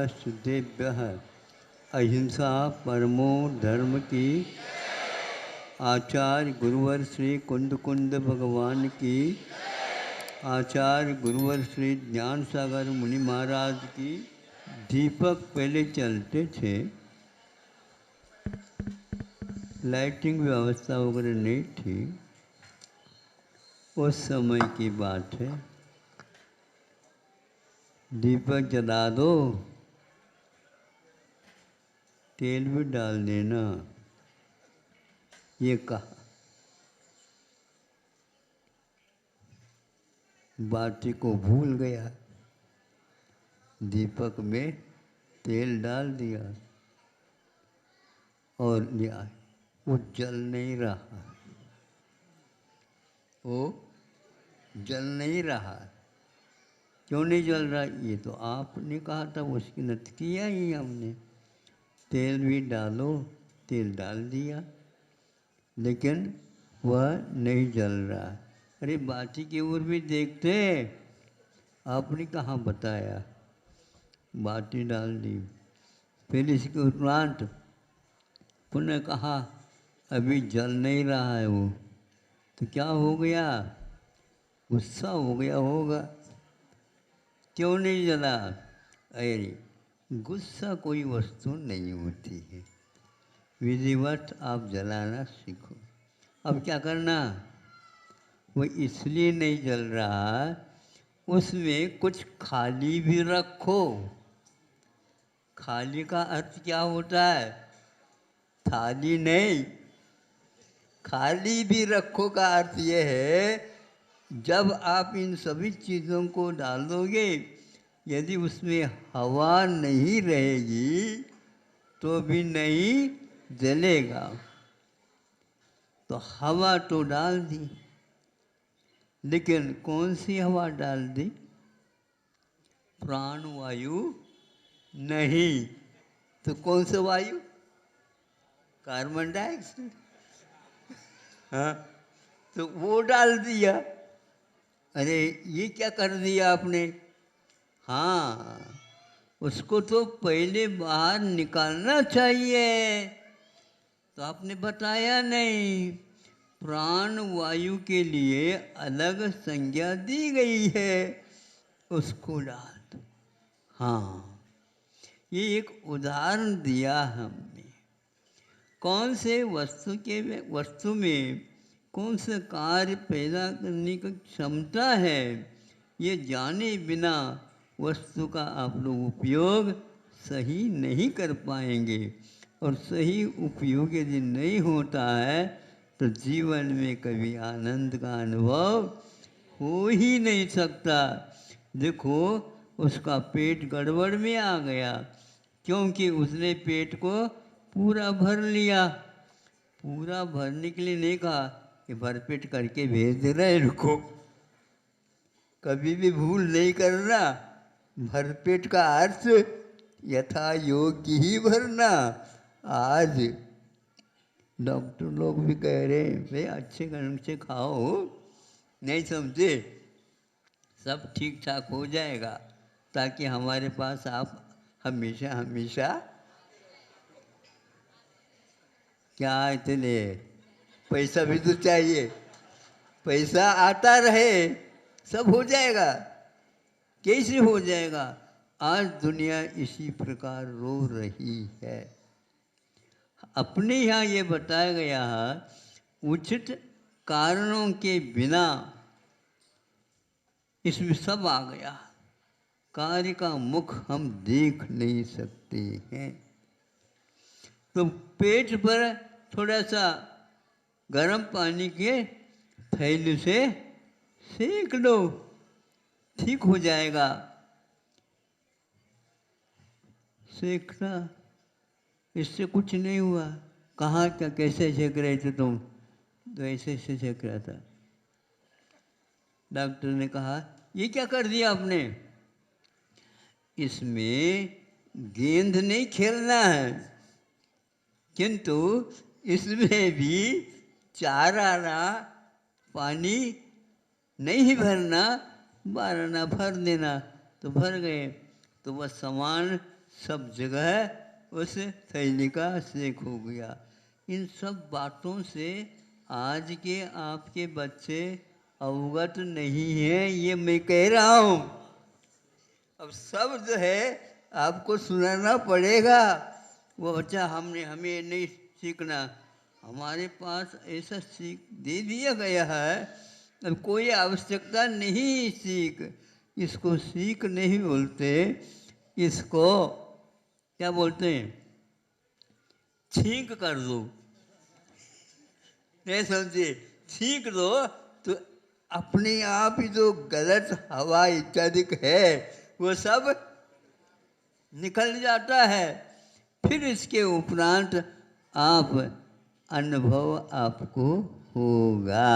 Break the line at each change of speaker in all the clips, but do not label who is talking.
शुद्धेभ्यः अहिंसा परमो धर्म की। आचार्य गुरुवर श्री कुंद कुंद भगवान की। आचार्य गुरुवर श्री ज्ञान सागर मुनि महाराज की। दीपक पहले चलते थे, लाइटिंग व्यवस्था वगैरह नहीं थी, उस समय की बात है। दीपक जला दो, तेल भी डाल देना, ये कहा। बाती को भूल गया, दीपक में तेल डाल दिया और लिया, वो जल नहीं रहा, वो जल नहीं रहा। क्यों नहीं जल रहा? ये तो आपने कहा था, उसकी नत किया ही हमने। तेल भी डालो, तेल डाल दिया, लेकिन वह नहीं जल रहा। अरे बाती की ओर भी देखते, आपने कहाँ बताया। बाती डाल दी, फिर इसके उपरांत पुनः कहा अभी जल नहीं रहा है वो, तो क्या हो गया? गुस्सा हो गया होगा, क्यों नहीं जला? अरे गुस्सा कोई वस्तु नहीं होती है, विधिवत आप जलाना सीखो। अब क्या करना? वो इसलिए नहीं जल रहा, उसमें कुछ खाली भी रखो। खाली का अर्थ क्या होता है? थाली नहीं, खाली भी रखो का अर्थ ये है, जब आप इन सभी चीज़ों को डालोगे, यदि उसमें हवा नहीं रहेगी तो भी नहीं जलेगा। तो हवा तो डाल दी, लेकिन कौन सी हवा डाल दी? प्राणवायु नहीं, तो कौन सा वायु? Carbon dioxide. हाँ, तो वो डाल दिया। अरे ये क्या कर दिया आपने? हाँ, उसको तो पहले बाहर निकालना चाहिए, तो आपने बताया नहीं। प्राण वायु के लिए अलग संज्ञा दी गई है, उसको डाल दो। हाँ, ये एक उदाहरण दिया हमने। कौन से वस्तु में कौन सा कार्य पैदा करने की क्षमता है, ये जाने बिना वस्तु का आप लोग उपयोग सही नहीं कर पाएंगे। और सही उपयोग यदि नहीं होता है तो जीवन में कभी आनंद का अनुभव हो ही नहीं सकता। देखो, उसका पेट गड़बड़ में आ गया, क्योंकि उसने पेट को पूरा भर लिया। पूरा भरने के लिए नहीं कहा कि भरपेट करके भेज दे रहे रुको, कभी भी भूल नहीं करना। भरपेट का अर्थ यथा योग्य ही भरना। आज डॉक्टर लोग भी कह रहे हैं भाई अच्छे ढंग से खाओ, नहीं समझे, सब ठीक ठाक हो जाएगा, ताकि हमारे पास आप हमेशा हमेशा क्या इतने पैसा भी तो चाहिए, पैसा आता रहे, सब हो जाएगा। कैसे हो जाएगा? आज दुनिया इसी प्रकार रो रही है। अपने यहाँ ये बताया गया है, उचित कारणों के बिना इसमें सब आ गया। कार्य का मुख हम देख नहीं सकते हैं। तो पेट पर थोड़ा सा गर्म पानी के थैले से सेक लो, ठीक हो जाएगा। सेकना, इससे कुछ नहीं हुआ। कहाँ क्या कैसे सेक रहे थे तुम? तो ऐसे ऐसे सेक रहा था। डॉक्टर ने कहा ये क्या कर दिया आपने? इसमें गेंद नहीं खेलना है, किंतु इसमें भी चार आना पानी नहीं भरना, 12 आना भर देना। तो भर गए, तो वह समान सब जगह उस थैली का सेक हो गया। इन सब बातों से आज के आपके बच्चे अवगत नहीं हैं, ये मैं कह रहा हूँ। अब सब जो है आपको सुनाना पड़ेगा। वो बच्चा हमें नहीं सीखना, हमारे पास ऐसा सीख दे दिया गया है, अब कोई आवश्यकता नहीं सीख। इसको सीख नहीं बोलते, इसको क्या बोलते हैं? छींक कर दो। नहीं समझे? छींक दो तो अपने आप ही जो गलत हवा इत्यादि है वो सब निकल जाता है। फिर इसके उपरांत आप अनुभव आपको होगा।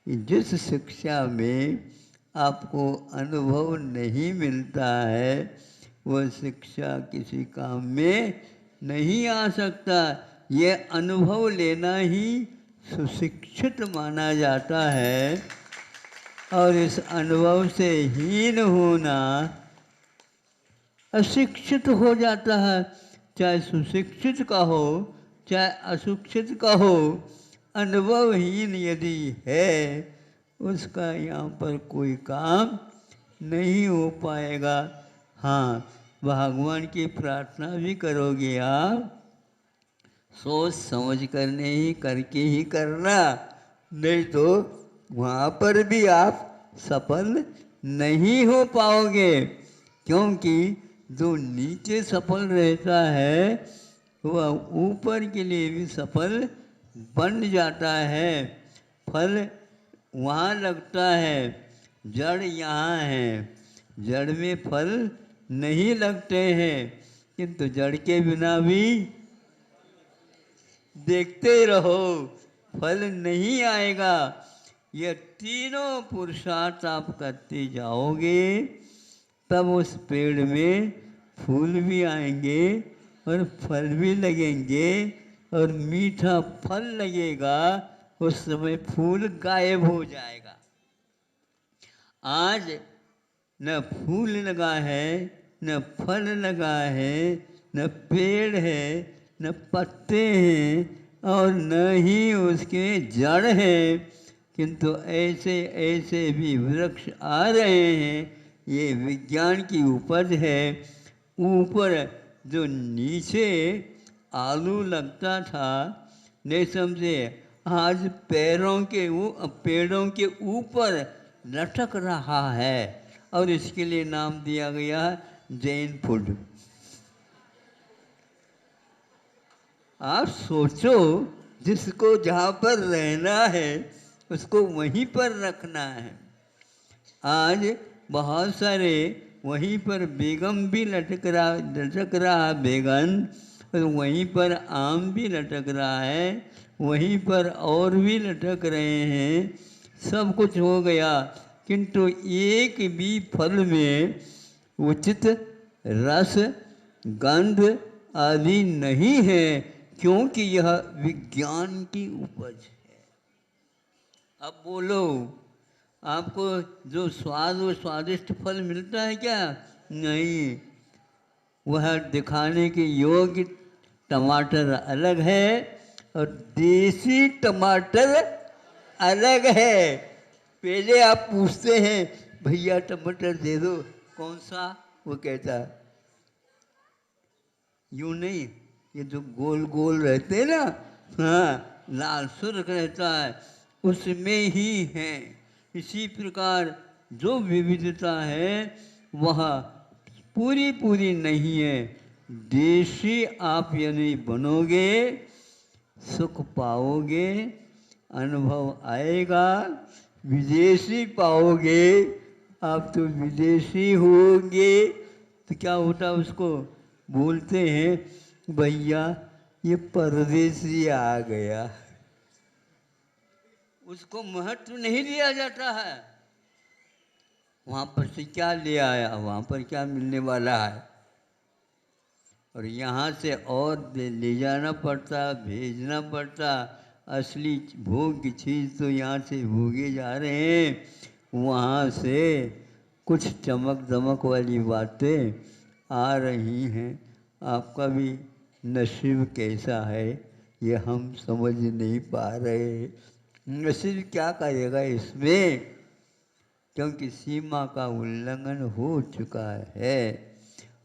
जिस शिक्षा में आपको अनुभव नहीं मिलता है वह शिक्षा किसी काम में नहीं आ सकता। ये अनुभव लेना ही सुशिक्षित माना जाता है, और इस अनुभव से हीन होना अशिक्षित हो जाता है। चाहे सुशिक्षित का हो चाहे अशिक्षित का हो, अनुभवहीन यदि है उसका यहाँ पर कोई काम नहीं हो पाएगा। हाँ, भगवान की प्रार्थना भी करोगे आप, सोच समझ करने ही करके ही करना, नहीं तो वहाँ पर भी आप सफल नहीं हो पाओगे। क्योंकि जो नीचे सफल रहता है वह ऊपर के लिए भी सफल बन जाता है। फल वहाँ लगता है, जड़ यहाँ है। जड़ में फल नहीं लगते हैं, किंतु जड़ के बिना भी देखते रहो, फल नहीं आएगा। ये तीनों पुरुषार्थ आप करते जाओगे तब उस पेड़ में फूल भी आएंगे और फल भी लगेंगे और मीठा फल लगेगा। उस समय फूल गायब हो जाएगा। आज न फूल लगा है, न फल लगा है, न पेड़ है, न पत्ते हैं और न ही उसके जड़ हैं, किंतु ऐसे ऐसे भी वृक्ष आ रहे हैं। ये विज्ञान की उपज है। ऊपर जो नीचे आलू लगता था, नहीं समझे, आज पेड़ों के ऊपर लटक रहा है, और इसके लिए नाम दिया गया जैन फूड। आप सोचो, जिसको जहाँ पर रहना है उसको वहीं पर रखना है। आज बहुत सारे वहीं पर बेगम भी लटक रहा बैगन, और वहीं पर आम भी लटक रहा है, वहीं पर और भी लटक रहे हैं। सब कुछ हो गया, किंतु एक भी फल में उचित रस गंध आदि नहीं है, क्योंकि यह विज्ञान की उपज है। अब बोलो, आपको जो स्वाद और स्वादिष्ट फल मिलता है क्या? नहीं, वह दिखाने के योग्य टमाटर अलग है और देसी टमाटर अलग है। पहले आप पूछते हैं भैया टमाटर दे दो, कौन सा? वो कहता यूँ नहीं, ये जो गोल गोल रहते हैं ना, हाँ, लाल सुर्ख रहता है, उसमें ही है। इसी प्रकार जो विविधता है वह पूरी पूरी नहीं है। देशी आप यदि बनोगे सुख पाओगे, अनुभव आएगा। विदेशी पाओगे आप तो विदेशी होंगे। तो क्या होता उसको बोलते हैं, भैया ये परदेसी आ गया। उसको महत्व नहीं दिया जाता है। वहाँ पर से क्या ले आया, वहाँ पर क्या मिलने वाला है, और यहाँ से और ले जाना पड़ता, भेजना पड़ता। असली भोग की चीज़ तो यहाँ से भोगे जा रहे हैं, वहाँ से कुछ चमक दमक वाली बातें आ रही हैं, आपका भी नसीब कैसा है ये हम समझ नहीं पा रहे। नसीब क्या करेगा इसमें, क्योंकि सीमा का उल्लंघन हो चुका है।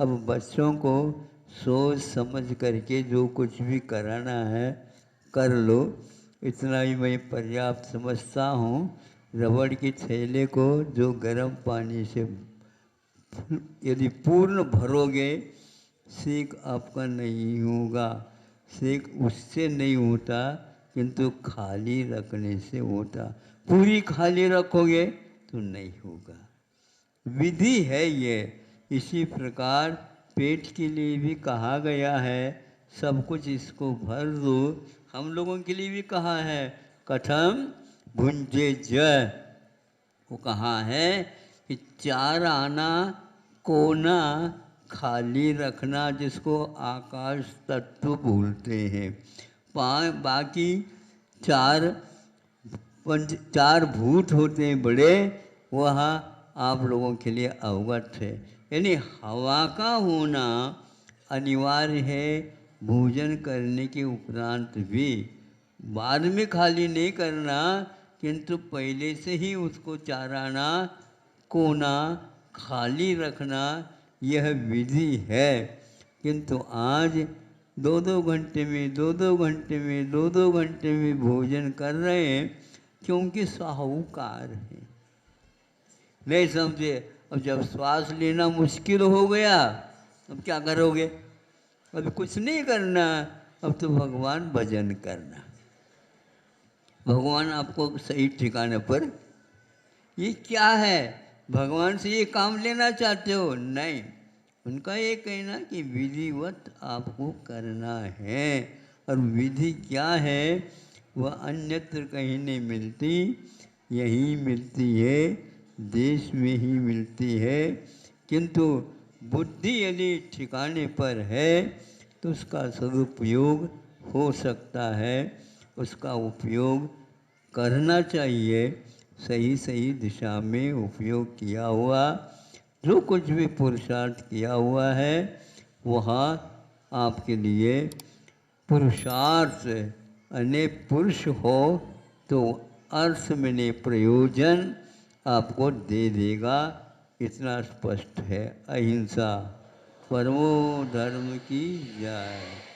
अब बच्चों को सोच समझ करके जो कुछ भी कराना है कर लो, इतना ही मैं पर्याप्त समझता हूँ। रबड़ के थैले को जो गर्म पानी से यदि पूर्ण भरोगे, सेक आपका नहीं होगा। सेक उससे नहीं होता, किंतु खाली रखने से होता। पूरी खाली रखोगे तो नहीं होगा। विधि है ये। इसी प्रकार पेट के लिए भी कहा गया है, सब कुछ इसको भर दो। हम लोगों के लिए भी कहा है, कथम भुंजे जय। वो कहा है कि 4 आना कोना खाली रखना, जिसको आकाश तत्व बोलते हैं। बाकी 4 भूत होते हैं बड़े, वह आप लोगों के लिए अवगत है। यानी हवा का होना अनिवार्य है भोजन करने के उपरांत भी। बाद में खाली नहीं करना, किंतु पहले से ही उसको 4 आना कोना खाली रखना, यह विधि है। किंतु आज 2-2 घंटे में 2-2 घंटे में 2-2 घंटे में भोजन कर रहे हैं, क्योंकि साहूकार है। नहीं समझे? अब जब श्वास लेना मुश्किल हो गया, अब क्या करोगे? अब कुछ नहीं करना, अब तो भगवान भजन करना। भगवान आपको सही ठिकाने पर, ये क्या है? भगवान से ये काम लेना चाहते हो? नहीं, उनका ये कहना कि विधिवत आपको करना है। और विधि क्या है वह अन्यत्र कहीं नहीं मिलती, यहीं मिलती है, देश में ही मिलती है। किंतु बुद्धि यदि ठिकाने पर है तो उसका सदुपयोग हो सकता है, उसका उपयोग करना चाहिए। सही सही दिशा में उपयोग किया हुआ, जो कुछ भी पुरुषार्थ किया हुआ है वह आपके लिए पुरुषार्थ अने पुरुष हो तो अर्थ में प्रयोजन आपको दे देगा, इतना स्पष्ट है। अहिंसा परमो धर्म की जय।